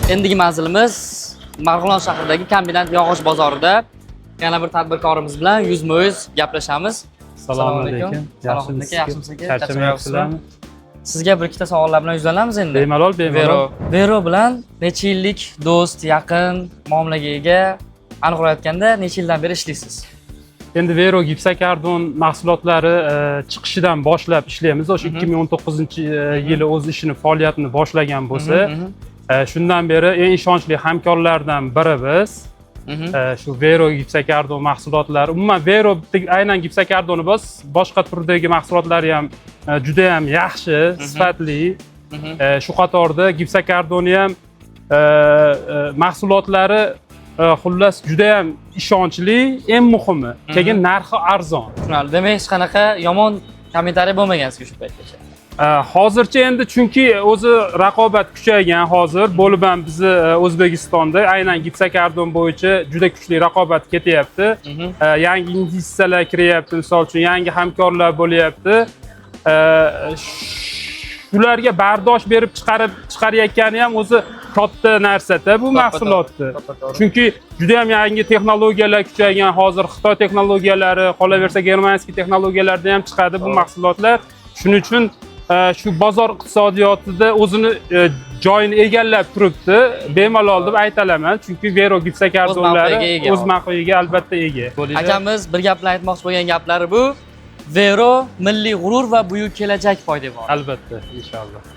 Endigi manzilimiz Marg'ilon shahridagi kombinat yog'och bozorida yana bir tadbirkorimiz bilan yuzma-yuz gaplashamiz. Assalomu alaykum. Yaxshimisiz aka? Charchamayapsizlarmi? Sizga bir ikkita savollar bilan yuzlanamiz endi. Bemalol. Vero bilan necha yillik do'st, yaqin muomalaga ega? Aniqroq aytganda, necha yildan beri ishlaysiz? Endi Vero gipsokardon mahsulotlari chiqishidan boshlab ishlaymiz. O'sha 2019-yili o'z ishini, faoliyatini boshlagan bo'lsa, shundan beri eng ishonchli hamkorlardan biri biz. Shu Vero gipsokardon mahsulotlari, umuman Vero aynan gipsokardon emas, boshqa turdagi mahsulotlari ham juda ham yaxshi, sifatli. Shu qatorda gipsokardoni ham mahsulotlari xullas juda ham ishonchli, eng muhimi, keyin narxi arzon. Tushunarli. Demak, hech qanaqa yomon kommentariy bo'lmagan-siz shu paytgacha. Hozircha endi chunki o'zi raqobat kuchaygan hozir, bo'lib ham bizni O'zbekistonda aynan gipsokardon bo'yicha juda kuchli raqobat ketyapti. Yangi investitsiyalar kiryapti, misol uchun yangi hamkorlar bo'lyapti. Shularga bardosh berib chiqarayotgani ham o'zi katta narsa-da bu mahsulotni. Chunki juda ham yangi texnologiyalar kuchaygan, hozir Xitoy texnologiyalari, qolaversa germanskiy texnologiyalarda ham chiqadi bu mahsulotlar. Shuning uchun shu bozor iqtisodiyotida o'zini joyini egallab turibdi. Bemalol deb aytalaman, chunki Vero gipsokardonlari o'z mavqeyiga albatta ega. Akamiz bir gap bilan aytmoqchi bo'lgan gaplari bu: Vero milliy g'urur va buyuk kelajak poydevori. Albatta, inshaalloh.